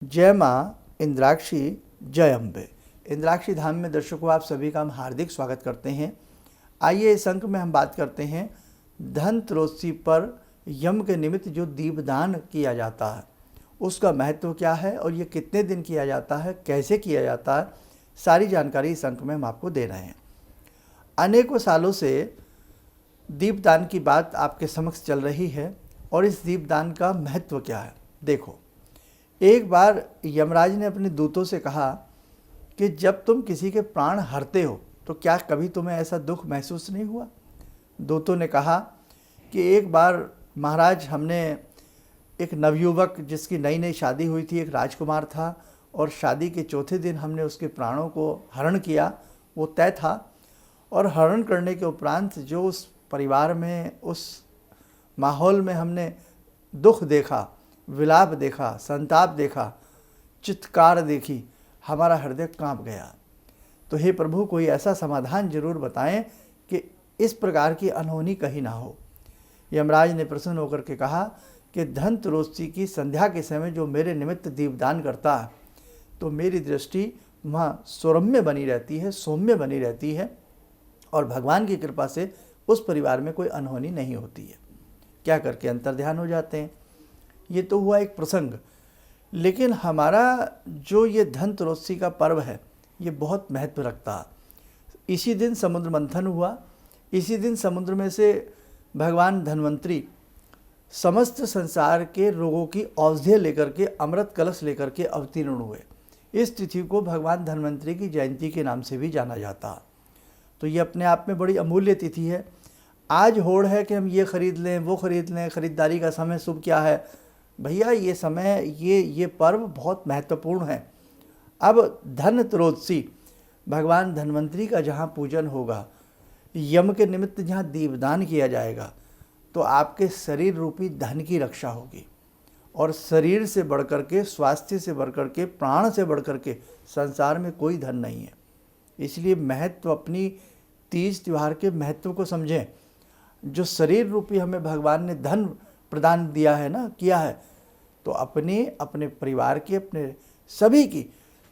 जय माँ इंद्राक्षी, जय अम्बे। इंद्राक्षी धाम में दर्शकों आप सभी का हम हार्दिक स्वागत करते हैं। आइए इस अंक में हम बात करते हैं धन त्रयोदशी पर यम के निमित्त जो दीपदान किया जाता है उसका महत्व क्या है और ये कितने दिन किया जाता है, कैसे किया जाता है, सारी जानकारी इस अंक में हम आपको दे रहे हैं। अनेकों सालों से दीपदान की बात आपके समक्ष चल रही है और इस दीपदान का महत्व क्या है। देखो, एक बार यमराज ने अपने दूतों से कहा कि जब तुम किसी के प्राण हरते हो तो क्या कभी तुम्हें ऐसा दुख महसूस नहीं हुआ। दूतों ने कहा कि एक बार महाराज, हमने एक नवयुवक जिसकी नई नई शादी हुई थी, एक राजकुमार था, और शादी के चौथे दिन हमने उसके प्राणों को हरण किया, वो तय था। और हरण करने के उपरांत जो उस परिवार में, उस माहौल में हमने दुख देखा, विलाप देखा, संताप देखा, चित्कार देखी, हमारा हृदय कांप गया। तो हे प्रभु, कोई ऐसा समाधान जरूर बताएं कि इस प्रकार की अनहोनी कहीं ना हो। यमराज ने प्रसन्न होकर के कहा कि धन त्रयोदशी की संध्या के समय जो मेरे निमित्त दीपदान करता है तो मेरी दृष्टि वहाँ सौम्य बनी रहती है, सौम्य बनी रहती है, और भगवान की कृपा से उस परिवार में कोई अनहोनी नहीं होती है। क्या करके अंतर्ध्यान हो जाते हैं। ये तो हुआ एक प्रसंग, लेकिन हमारा जो ये धन त्रयोदशी का पर्व है ये बहुत महत्व रखता है। इसी दिन समुद्र मंथन हुआ, इसी दिन समुद्र में से भगवान धन्वंतरी समस्त संसार के रोगों की औषधि लेकर के, अमृत कलश लेकर के अवतीर्ण हुए। इस तिथि को भगवान धन्वंतरी की जयंती के नाम से भी जाना जाता है। तो ये अपने आप में बड़ी अमूल्य तिथि है। आज होड़ है कि हम ये खरीद लें, वो खरीद लें, खरीदारी का समय शुभ क्या है। भैया, ये समय, ये पर्व बहुत महत्वपूर्ण है। अब धन त्रयोदशी, भगवान धन्वंतरी का जहाँ पूजन होगा, यम के निमित्त जहाँ दीपदान किया जाएगा, तो आपके शरीर रूपी धन की रक्षा होगी। और शरीर से बढ़कर के, स्वास्थ्य से बढ़कर के, प्राण से बढ़कर के संसार में कोई धन नहीं है। इसलिए महत्व, अपनी तीज त्यौहार के महत्व को समझें। जो शरीर रूपी हमें भगवान ने धन प्रदान दिया है ना, किया है, तो अपने परिवार के, अपने सभी की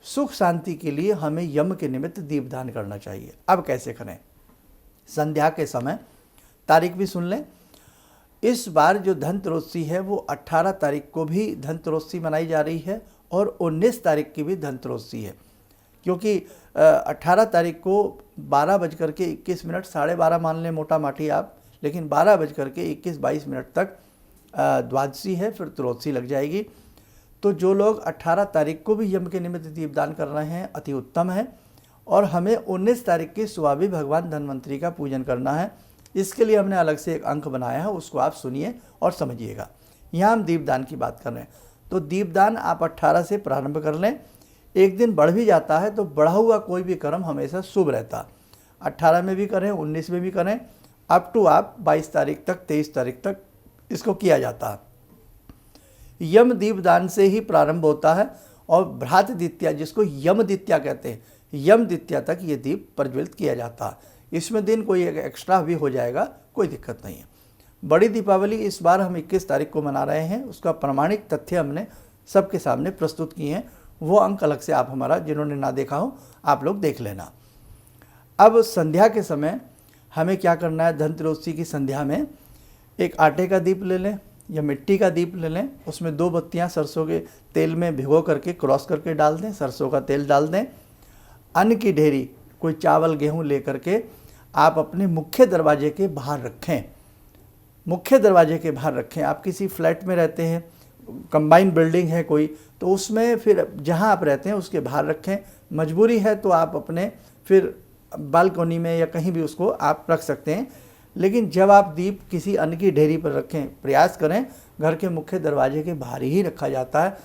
सुख शांति के लिए हमें यम के निमित्त दीपदान करना चाहिए। अब कैसे करें। संध्या के समय तारीख भी सुन लें। इस बार जो धन त्रयोदशी है वो 18 तारीख को भी धन त्रयोदशी मनाई जा रही है और 19 तारीख की भी धन त्रयोदशी है। क्योंकि 18 तारीख को 12:21, 12:30 मान लें मोटा माटी आप, लेकिन 12:21-22 तक द्वादशी है, फिर त्रयोदशी लग जाएगी। तो जो लोग 18 तारीख को भी यम के निमित्त दीपदान कर रहे हैं अति उत्तम है। और हमें 19 तारीख की सुबह भी भगवान धन्वंतरी का पूजन करना है। इसके लिए हमने अलग से एक अंक बनाया है, उसको आप सुनिए और समझिएगा। यहाँ हम दीपदान की बात कर रहे हैं, तो दीपदान आप 18 से प्रारंभ कर लें। एक दिन बढ़ भी जाता है तो बढ़ा हुआ कोई भी कर्म हमेशा शुभ रहता। 18 में भी करें, 19 में भी करें, अप टू आप 22 तारीख तक, 23 तारीख तक इसको किया जाता है। यम दीपदान से ही प्रारंभ होता है और भ्रात द्वितीया, जिसको यम द्वितीया कहते हैं, यम द्वितीया तक ये दीप प्रज्वलित किया जाता है। इसमें दिन कोई एक्स्ट्रा भी हो जाएगा, कोई दिक्कत नहीं है। बड़ी दीपावली इस बार हम 21 तारीख को मना रहे हैं। उसका प्रमाणिक तथ्य हमने सबके सामने प्रस्तुत किए हैं। वो अंक अलग से आप हमारा, जिन्होंने ना देखा हो, आप लोग देख लेना। अब संध्या के समय हमें क्या करना है। धन त्रयोदशी की संध्या में एक आटे का दीप ले लें या मिट्टी का दीप ले लें, उसमें 2 बत्तियां सरसों के तेल में भिगो करके क्रॉस करके डाल दें, सरसों का तेल डाल दें। अन्न की ढेरी, कोई चावल गेहूं लेकर के आप अपने मुख्य दरवाजे के बाहर रखें। मुख्य दरवाजे के बाहर रखें। आप किसी फ्लैट में रहते हैं, कंबाइन बिल्डिंग है कोई, तो उसमें फिर जहां आप रहते हैं उसके बाहर रखें। मजबूरी है तो आप अपने फिर बालकोनी में या कहीं भी उसको आप रख सकते हैं। लेकिन जब आप दीप किसी अन्न की ढेरी पर रखें, प्रयास करें घर के मुख्य दरवाजे के बाहर ही रखा जाता है,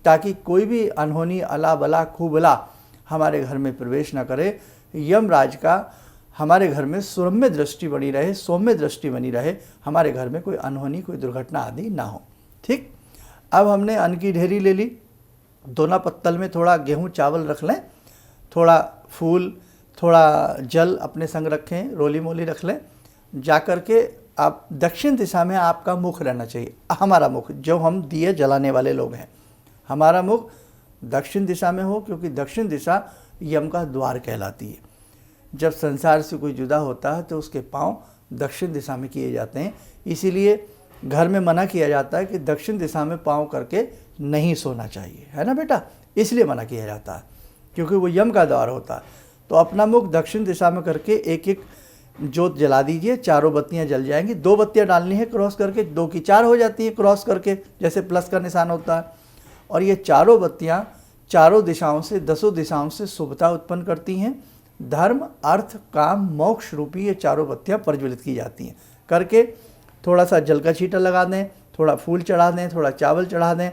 ताकि कोई भी अनहोनी, अला बला, खूबला हमारे घर में प्रवेश न करे। यमराज का हमारे घर में सौम्य दृष्टि बनी रहे, सौम्य दृष्टि बनी रहे, हमारे घर में कोई अनहोनी, कोई दुर्घटना आदि ना हो। ठीक। अब हमने अन्न की ढेरी ले ली, दोना पत्तल में थोड़ा गेहूं चावल रख लें, थोड़ा फूल, थोड़ा जल अपने संग रखें, रोली मोली रख लें। जा कर के आप दक्षिण दिशा में आपका मुख रहना चाहिए। हमारा मुख, जो हम दिए जलाने वाले लोग हैं, हमारा मुख दक्षिण दिशा में हो, क्योंकि दक्षिण दिशा यम का द्वार कहलाती है। जब संसार से कोई जुदा होता है तो उसके पांव दक्षिण दिशा में किए जाते हैं। इसीलिए घर में मना किया जाता है कि दक्षिण दिशा में पांव करके नहीं सोना चाहिए, है ना बेटा। इसलिए मना किया जाता है क्योंकि वो यम का द्वार होता है। तो अपना मुख दक्षिण दिशा में करके एक एक जोत जला दीजिए, चारों बत्तियां जल जाएंगी। 2 बत्तियां डालनी है क्रॉस करके, 2 की 4 हो जाती है क्रॉस करके, जैसे प्लस का निशान होता है। और ये चारों बत्तियां चारों दिशाओं से, 10 दिशाओं से शुभता उत्पन्न करती हैं। धर्म, अर्थ, काम, मोक्ष रूपी ये चारों बत्तियां प्रज्वलित की जाती हैं। करके थोड़ा सा जल का छींटा लगा दें, थोड़ा फूल चढ़ा दें, थोड़ा चावल चढ़ा दें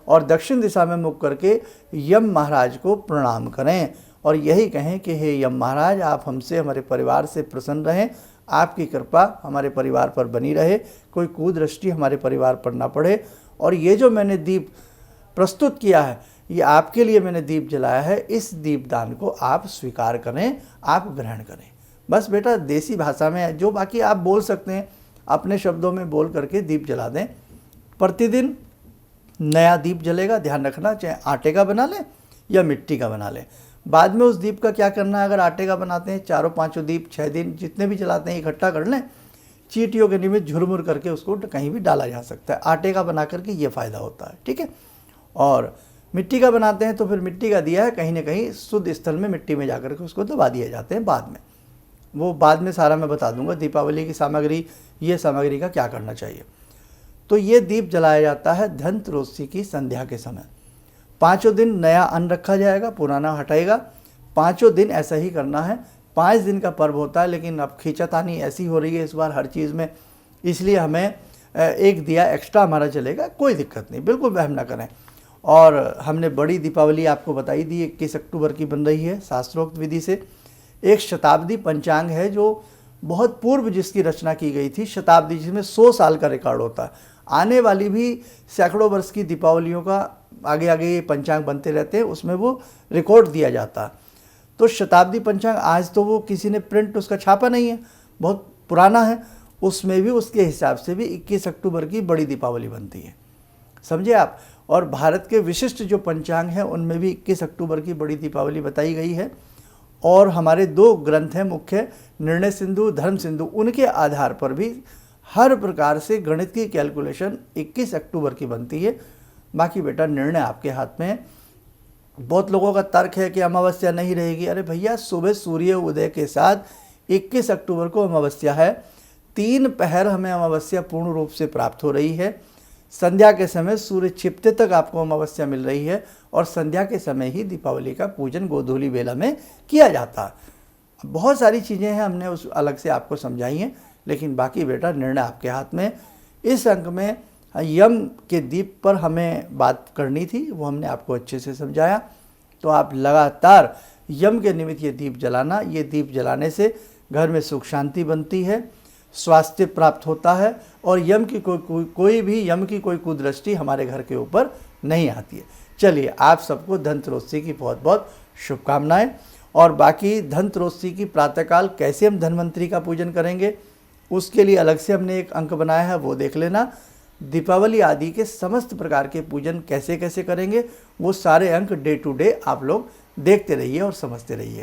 और दक्षिण दिशा में मुख करके यम महाराज को प्रणाम करें और यही कहें कि हे यम महाराज, आप हमसे, हमारे परिवार से प्रसन्न रहें, आपकी कृपा हमारे परिवार पर बनी रहे, कोई कुदृष्टि हमारे परिवार पर ना पड़े। और ये जो मैंने दीप प्रस्तुत किया है, ये आपके लिए मैंने दीप जलाया है, इस दीपदान को आप स्वीकार करें, आप ग्रहण करें। बस बेटा देसी भाषा में, जो बाकी आप बोल सकते हैं अपने शब्दों में बोल करके दीप जला दें। प्रतिदिन नया दीप जलेगा, ध्यान रखना, चाहे आटे का बना लें या मिट्टी का बना लें। बाद में उस दीप का क्या करना है, अगर आटे का बनाते हैं, 4-5 दीप 6 दिन जितने भी जलाते हैं इकट्ठा कर लें, चींटियों के निमित्त झुरमुर करके उसको कहीं भी डाला जा सकता है। आटे का बना करके ये फ़ायदा होता है, ठीक है। और मिट्टी का बनाते हैं तो फिर मिट्टी का दिया है कहीं ना कहीं शुद्ध स्थल में मिट्टी में जाकर के उसको दबा दिए जाते हैं। बाद में वो बाद में सारा मैं बता दूंगा, दीपावली की सामग्री, ये सामग्री का क्या करना चाहिए। तो ये दीप जलाया जाता है धनतेरस की संध्या के समय। 5 दिन नया अन्न रखा जाएगा, पुराना हटाएगा। 5 दिन ऐसा ही करना है। 5 दिन का पर्व होता है, लेकिन अब खींचातानी ऐसी हो रही है इस बार हर चीज़ में, इसलिए हमें एक दिया एक्स्ट्रा हमारा चलेगा, कोई दिक्कत नहीं, बिल्कुल वहम ना करें। और हमने बड़ी दीपावली आपको बताई दी, 21 अक्टूबर की बन रही है शास्त्रोक्त विधि से। एक शताब्दी पंचांग है जो बहुत पूर्व जिसकी रचना की गई थी, शताब्दी, जिसमें 100 साल का रिकॉर्ड होता है। आने वाली भी सैकड़ों वर्ष की दीपावलियों का आगे आगे ये पंचांग बनते रहते हैं, उसमें वो रिकॉर्ड दिया जाता है। तो शताब्दी पंचांग आज तो वो किसी ने प्रिंट उसका छापा नहीं है, बहुत पुराना है, उसमें भी उसके हिसाब से भी 21 अक्टूबर की बड़ी दीपावली बनती है, समझे आप। और भारत के विशिष्ट जो पंचांग हैं उनमें भी 21 अक्टूबर की बड़ी दीपावली बताई गई है। और हमारे 2 ग्रंथ हैं मुख्य, निर्णय सिंधु, धर्म सिंधु, उनके आधार पर भी हर प्रकार से गणित की कैलकुलेशन 21 अक्टूबर की बनती है। बाकी बेटा निर्णय आपके हाथ में है। बहुत लोगों का तर्क है कि अमावस्या नहीं रहेगी। अरे भैया, सुबह सूर्य उदय के साथ 21 अक्टूबर को अमावस्या है। 3 पहर हमें अमावस्या पूर्ण रूप से प्राप्त हो रही है। संध्या के समय सूर्य छिपते तक आपको अमावस्या मिल रही है और संध्या के समय ही दीपावली का पूजन गोधूली बेला में किया जाता है। बहुत सारी चीज़ें हैं, हमने उस अलग से आपको समझाई हैं, लेकिन बाकी बेटा निर्णय आपके हाथ में। इस अंक में यम के दीप पर हमें बात करनी थी, वो हमने आपको अच्छे से समझाया। तो आप लगातार यम के निमित्त ये दीप जलाना, ये दीप जलाने से घर में सुख शांति बनती है, स्वास्थ्य प्राप्त होता है और यम की कोई भी यम की कोई कुदृष्टि हमारे घर के ऊपर नहीं आती है। चलिए, आप सबको धनतेरस की बहुत बहुत शुभकामनाएं। और बाकी धनतेरस की प्रातःकाल कैसे हम धन्वंतरी का पूजन करेंगे, उसके लिए अलग से हमने एक अंक बनाया है, वो देख लेना। दीपावली आदि के समस्त प्रकार के पूजन कैसे कैसे करेंगे, वो सारे अंक डे टू डे आप लोग देखते रहिए और समझते रहिएगा।